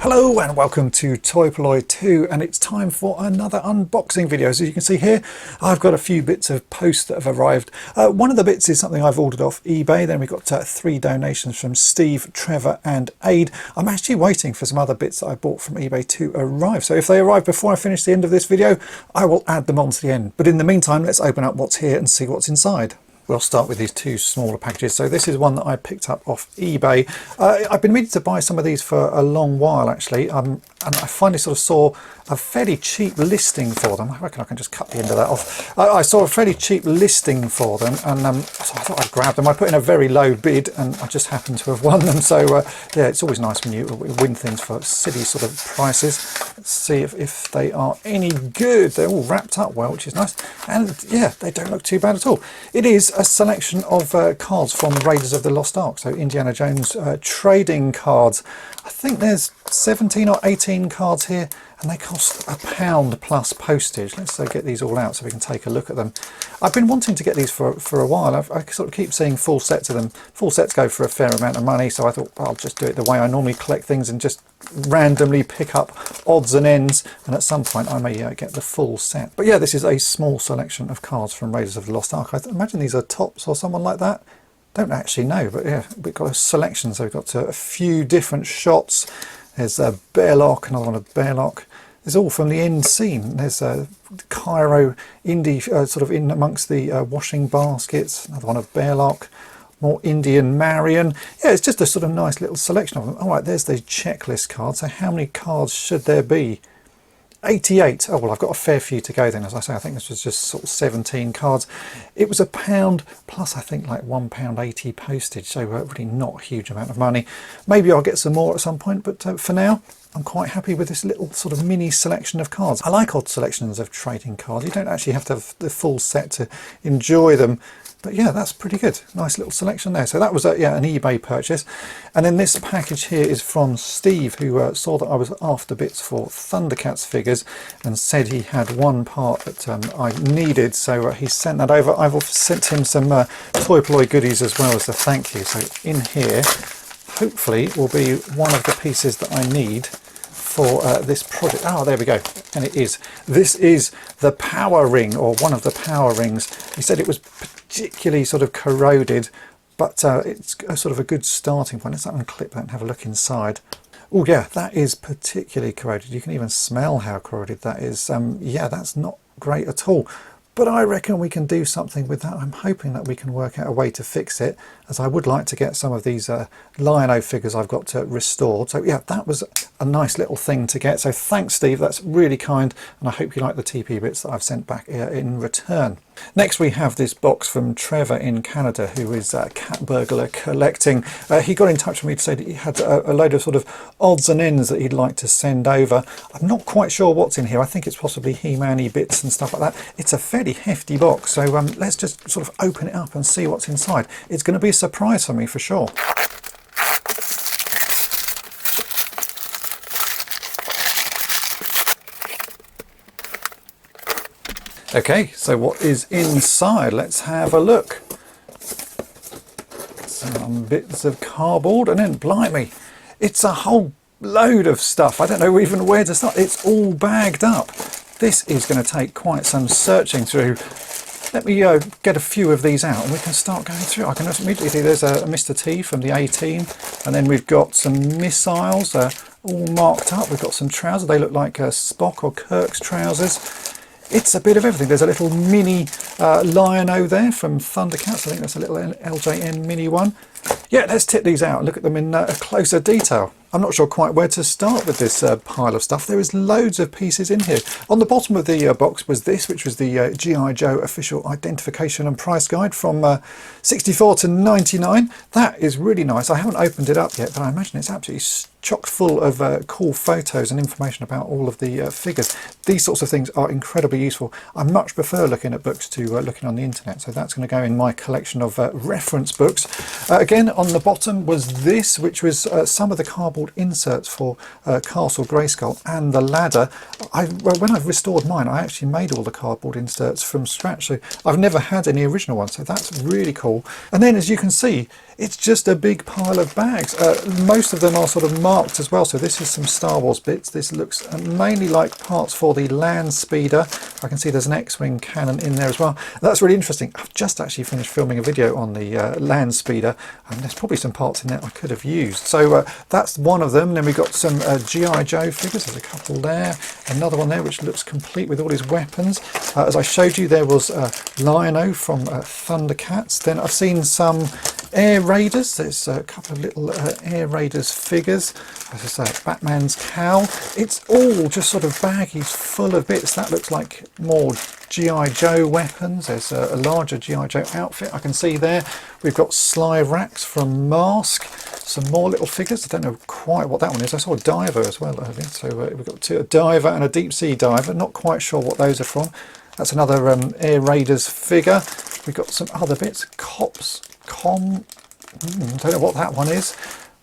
Hello and welcome to Polloi Two, and it's time for another unboxing video. As you can see here, I've got a few bits of post that have arrived. One of the bits is something I've ordered off eBay. Then we've got 3 donations from Steve, Trevor and Aid. I'm actually waiting for some other bits that I bought from eBay to arrive. So if they arrive before I finish the end of this video, I will add them on to the end. But in the meantime, let's open up what's here and see what's inside. We'll start with these 2 smaller packages. So this is one that I picked up off eBay. I've been meaning to buy some of these for a long while actually, and I finally sort of saw a fairly cheap listing for them. I reckon I can just cut the end of that off. I saw a fairly cheap listing for them, and so I thought I'd grab them. I put in a very low bid and I just happened to have won them. So yeah, it's always nice when you win things for silly sort of prices. Let's see if they are any good. They're all wrapped up well, which is nice, and yeah, they don't look too bad at all. It is a selection of cards from Raiders of the Lost Ark, so Indiana Jones trading cards. I think there's 17 or 18 cards here, and they cost £1 plus postage. Let's get these all out so we can take a look at them. I've been wanting to get these for a while. I sort of keep seeing full sets of them. Full sets go for a fair amount of money, so I thought I'll just do it the way I normally collect things and just randomly pick up odds and ends, and at some point I may get the full set. But yeah, this is a small selection of cards from Raiders of the Lost Ark. I imagine these are tops or someone like that. Don't actually know, but yeah, we've got a selection. So we've got a few different shots. There's a Bearlock, another one of Bearlock. There's all from the end scene. There's a Cairo Indy sort of in amongst the washing baskets. Another one of Bearlock. More Indian Marion. Yeah, it's just a sort of nice little selection of them. All right, there's the checklist card. So how many cards should there be? 88. Oh well, I've got a fair few to go then. As I say, I think this was just sort of 17 cards. It was £1 plus I think like £1.80 postage, so really not a huge amount of money. Maybe I'll get some more at some point, but for now I'm quite happy with this little sort of mini selection of cards. I like odd selections of trading cards. You don't actually have to have the full set to enjoy them. But yeah, that's pretty good. Nice little selection there. So that was yeah, an eBay purchase. And then this package here is from Steve, who saw that I was after bits for Thundercats figures and said he had one part that I needed. So he sent that over. I've also sent him some toy-polloi goodies as well as a thank you. So in here, hopefully, will be one of the pieces that I need for this project. Oh, there we go. And it is. This is the power ring, or one of the power rings. He said it was particularly sort of corroded, but it's a sort of a good starting point. Let's unclip that and have a look inside. Oh yeah, that is particularly corroded. You can even smell how corroded that is. Yeah, that's not great at all. But I reckon we can do something with that. I'm hoping that we can work out a way to fix it, as I would like to get some of these Lion-O figures I've got restored. So yeah, that was a nice little thing to get. So thanks, Steve. That's really kind, and I hope you like the TP bits that I've sent back in return. Next we have this box from Trevor in Canada, who is cat burglar collecting. He got in touch with me to say that he had a load of sort of odds and ends that he'd like to send over. I'm not quite sure what's in here. I think it's possibly He-Man-y bits and stuff like that. It's a fairly hefty box, so let's just sort of open it up and see what's inside. It's going to be a surprise for me for sure. Okay, so what is inside? Let's have a look. Some bits of cardboard, and then blimey, it's a whole load of stuff. I don't know even where to start. It's all bagged up. This is going to take quite some searching through. Let me get a few of these out and we can start going through. I can just immediately see there's a Mr. T from the A-Team, and then we've got some missiles all marked up. We've got some trousers. They look like Spock or Kirk's trousers. It's a bit of everything. There's a little mini Lion-O there from Thundercats. I think that's a little LJN mini one. Yeah, let's tip these out and look at them in closer detail. I'm not sure quite where to start with this pile of stuff. There is loads of pieces in here. On the bottom of the box was this, which was the G.I. Joe official identification and price guide from 64 to 99. That is really nice. I haven't opened it up yet, but I imagine it's absolutely chock full of cool photos and information about all of the figures. These sorts of things are incredibly useful. I much prefer looking at books to looking on the internet, so that's going to go in my collection of reference books. Again, On the bottom was this, which was some of the cardboard inserts for Castle Grayskull and the ladder. Well, when I've restored mine, I actually made all the cardboard inserts from scratch, so I've never had any original ones, so that's really cool. And then, as you can see, it's just a big pile of bags. Most of them are sort of marked as well, so this is some Star Wars bits. This looks mainly like parts for the land speeder. I can see there's an X-Wing cannon in there as well. That's really interesting. I've just actually finished filming a video on the land speeder, and there's probably some parts in there I could have used. So that's one of them. Then we've got some G.I. Joe figures. There's a couple there. Another one there which looks complete with all his weapons. As I showed you, there was Lion-O from Thundercats. Then I've seen some Air Raiders. There's a couple of little Air Raiders figures. As I say, Batman's cowl. It's all just sort of baggies full of bits. That looks like more G.I. Joe weapons. There's a larger G.I. Joe outfit I can see there. We've got Sly Rax from Mask. Some more little figures. I don't know quite what that one is. I saw a diver as well earlier. So we've got a diver and a deep sea diver. Not quite sure what those are from. That's another Air Raiders figure. We've got some other bits. Don't know what that one is.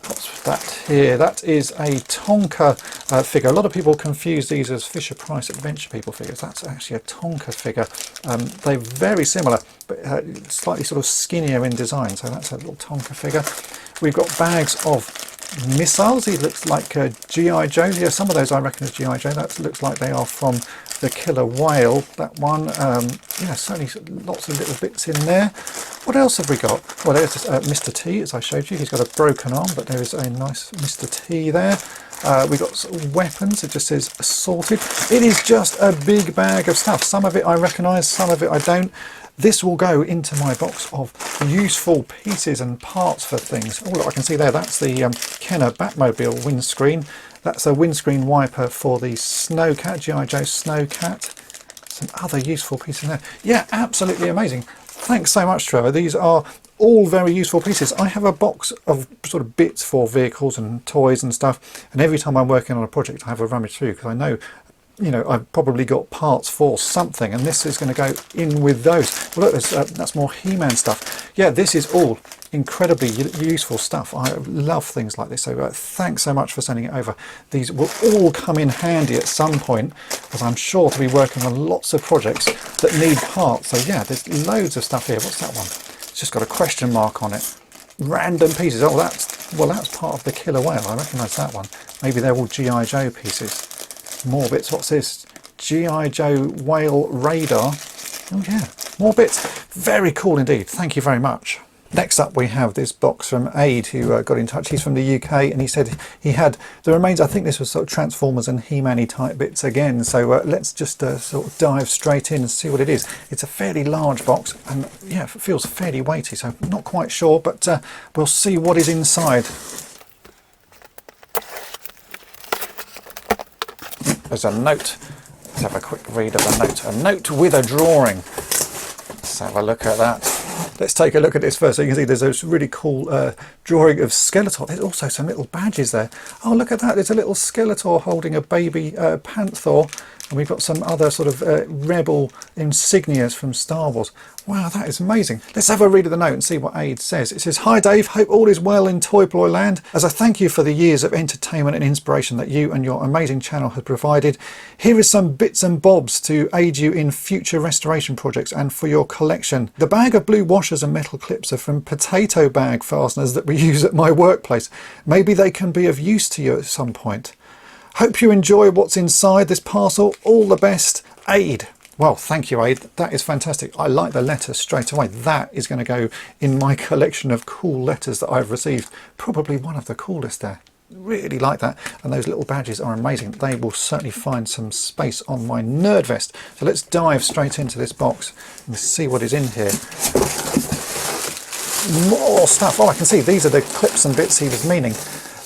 What's that here? That is a Tonka figure. A lot of people confuse these as Fisher-Price Adventure People figures. That's actually a Tonka figure. They're very similar, but slightly sort of skinnier in design. So that's a little Tonka figure. We've got bags of missiles. He looks like G.I. Joe. Yeah, some of those I reckon is G.I. Joe. That looks like they are from the Killer Whale. That one, yeah, certainly lots of little bits in there. What else have we got? Well, there's Mr. T, as I showed you. He's got a broken arm, but there is a nice Mr. T there. We've got some weapons. It just says assorted. It is just a big bag of stuff. Some of it I recognise, some of it I don't. This will go into my box of useful pieces and parts for things. Oh, look, I can see there, that's the Kenner Batmobile windscreen. That's a windscreen wiper for the Snowcat, G.I. Joe Snowcat. Some other useful pieces there. Yeah, absolutely amazing. Thanks so much, Trevor. These are all very useful pieces. I have a box of sort of bits for vehicles and toys and stuff, and every time I'm working on a project I have a rummage through, because I know, you know, I've probably got parts for something, and this is going to go in with those. Well, look, that's more He-Man stuff. Yeah, this is all incredibly useful stuff. I love things like this, so thanks so much for sending it over. These will all come in handy at some point, as I'm sure to be working on lots of projects that need parts. So yeah, there's loads of stuff here. What's that one? It's just got a question mark on it. Random pieces. Oh, that's part of the Killer Whale. I recognise that one. Maybe they're all G.I. Joe pieces. More bits. What's this? G.I. Joe Whale Radar. Oh yeah, more bits. Very cool indeed. Thank you very much. Next up we have this box from Aid, who got in touch. He's from the UK, and he said he had the remains. I think this was sort of Transformers and He-Man-y type bits again. So let's just sort of dive straight in and see what it is. It's a fairly large box, and yeah, it feels fairly weighty, so I'm not quite sure, but we'll see what is inside. There's a note. Let's have a quick read of the note. A note with a drawing. Let's have a look at that. Let's take a look at this first. So you can see there's a really cool drawing of Skeletor. There's also some little badges there. Oh, look at that. There's a little Skeletor holding a baby Panther. And we've got some other sort of rebel insignias from Star Wars. Wow, that is amazing. Let's have a read of the note and see what Aid says. It says, "Hi Dave, hope all is well in toy-polloi land. As a thank you for the years of entertainment and inspiration that you and your amazing channel have provided, here is some bits and bobs to aid you in future restoration projects and for your collection. The bag of blue washers and metal clips are from potato bag fasteners that we use at my workplace. Maybe they can be of use to you at some point. Hope you enjoy what's inside this parcel. All the best, Aid." Well, thank you, Aid. That is fantastic. I like the letter straight away. That is going to go in my collection of cool letters that I've received. Probably one of the coolest there. Really like that. And those little badges are amazing. They will certainly find some space on my nerd vest. So let's dive straight into this box and see what is in here. More stuff. Oh, I can see these are the clips and bits he was meaning.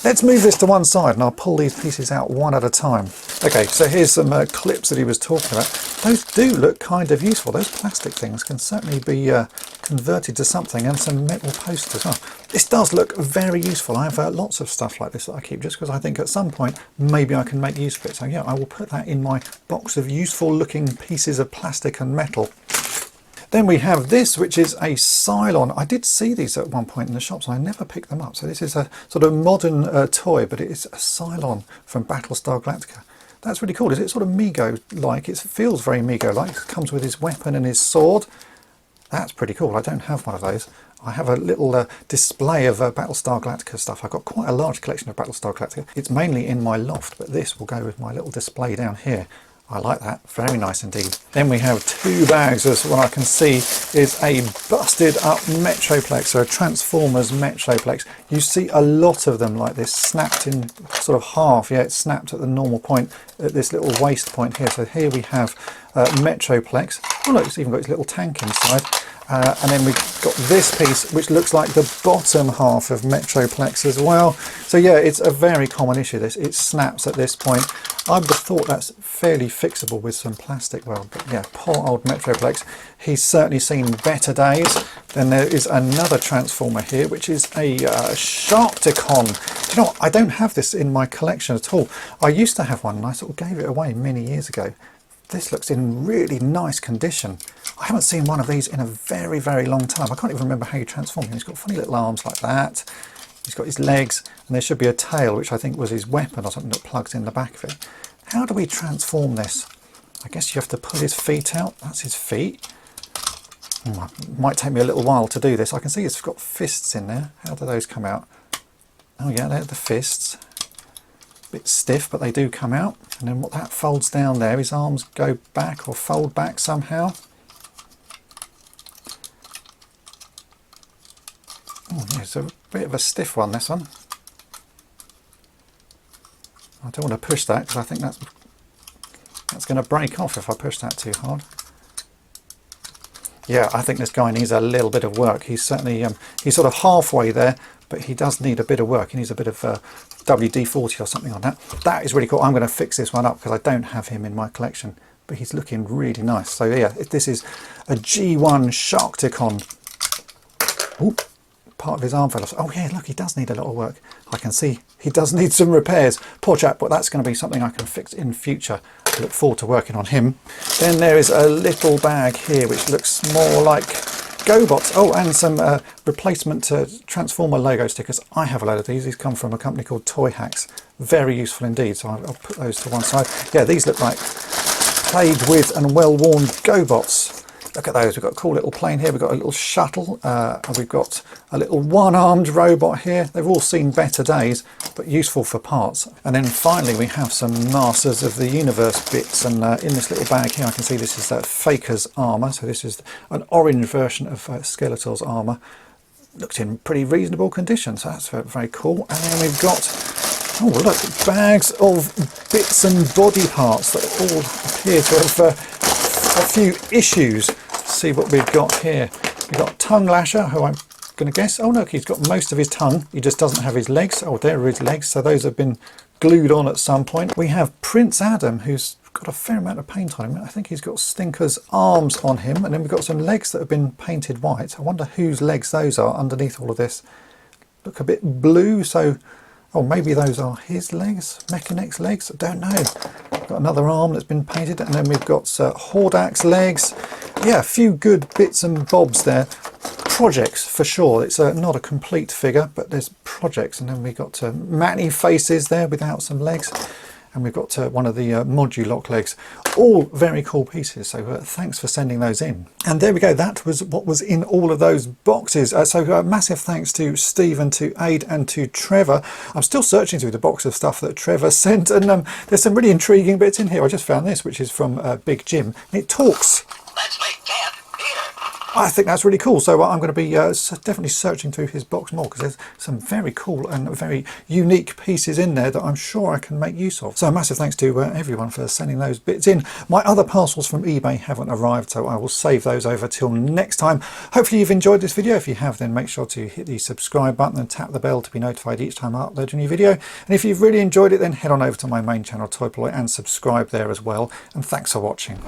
Let's move this to one side and I'll pull these pieces out one at a time. Okay, so here's some clips that he was talking about. Those do look kind of useful. Those plastic things can certainly be converted to something, and some metal posts as well. This does look very useful. I have lots of stuff like this that I keep just because I think at some point maybe I can make use of it. So yeah, I will put that in my box of useful looking pieces of plastic and metal. Then we have this, which is a Cylon. I did see these at one point in the shops and I never picked them up. So this is a sort of modern toy, but it is a Cylon from Battlestar Galactica. That's really cool. Is it sort of Mego-like? It feels very Mego-like. It comes with his weapon and his sword. That's pretty cool. I don't have one of those. I have a little display of Battlestar Galactica stuff. I've got quite a large collection of Battlestar Galactica. It's mainly in my loft, but this will go with my little display down here. I like that. Very nice indeed. Then we have two bags. As what I can see is a busted up Metroplex, or a Transformers Metroplex. You see a lot of them like this, snapped in sort of half. Yeah, it's snapped at the normal point, at this little waist point here. So here we have Metroplex. Oh look, it's even got its little tank inside. And then we've got this piece, which looks like the bottom half of Metroplex as well. So yeah, it's a very common issue, this. It snaps at this point. I would have thought that's fairly fixable with some plastic weld, but yeah, poor old Metroplex. He's certainly seen better days. Then there is another Transformer here, which is a Sharkticon. You know what? I don't have this in my collection at all. I used to have one and I sort of gave it away many years ago. This looks in really nice condition. I haven't seen one of these in a very, very long time. I can't even remember how you transform him. He's got funny little arms like that. He's got his legs, and there should be a tail, which I think was his weapon or something that plugs in the back of it. How do we transform this? I guess you have to pull his feet out. That's his feet. It might take me a little while to do this. I can see it's got fists in there. How do those come out? Oh yeah, they're the fists. Bit stiff, but they do come out. And then what that folds down there, his arms go back or fold back somehow. Oh yeah, it's a bit of a stiff one, this one. I don't want to push that because I think that's going to break off if I push that too hard. Yeah, I think this guy needs a little bit of work. He's certainly he's sort of halfway there, but he does need a bit of work. He needs a bit of WD-40 or something on that. That is really cool. I'm going to fix this one up because I don't have him in my collection, but he's looking really nice. So yeah, this is a G1 Sharkticon. Ooh, part of his arm fell off. Oh yeah, look, he does need a little work. I can see he does need some repairs. Poor chap, but that's going to be something I can fix in future. I look forward to working on him. Then there is a little bag here which looks more like GoBots. Oh, and some replacement Transformer logo stickers. I have a load of these. These come from a company called Toy Hacks. Very useful indeed. So I'll put those to one side. Yeah, these look like played with and well-worn GoBots. Look at those. We've got a cool little plane here. We've got a little shuttle. And we've got a little one-armed robot here. They've all seen better days, but useful for parts. And then finally, we have some Masters of the Universe bits. And in this little bag here, I can see this is Faker's armour. So this is an orange version of Skeletor's armour. Looks in pretty reasonable condition. So that's very cool. And then we've got, oh look, bags of bits and body parts that all appear to have a few issues. See what we've got here. We've got Tongue Lasher, who I'm going to guess. Oh look, he's got most of his tongue. He just doesn't have his legs. Oh, there are his legs. So those have been glued on at some point. We have Prince Adam, who's got a fair amount of paint on him. I think he's got Stinker's arms on him. And then we've got some legs that have been painted white. I wonder whose legs those are underneath all of this. Look a bit blue. So, oh, maybe those are his legs, Mechanex's legs. I don't know. Got another arm that's been painted, and then we've got Hordak's legs. Yeah, a few good bits and bobs there. Projects for sure. It's not a complete figure, but there's projects. And then we've got Manny faces there without some legs. And we've got one of the Modulock legs. All very cool pieces, so thanks for sending those in. And there we go, that was what was in all of those boxes. So massive thanks to Stephen, to Aid and to Trevor. I'm still searching through the box of stuff that Trevor sent, and there's some really intriguing bits in here. I just found this, which is from Big Jim, and it talks. Let's make camp here. I think that's really cool, so I'm going to be definitely searching through his box more, because there's some very cool and very unique pieces in there that I'm sure I can make use of. So a massive thanks to everyone for sending those bits in. My other parcels from eBay haven't arrived, so I will save those over till next time. Hopefully you've enjoyed this video. If you have, then make sure to hit the subscribe button and tap the bell to be notified each time I upload a new video. And if you've really enjoyed it, then head on over to my main channel, toy-polloi, and subscribe there as well. And thanks for watching.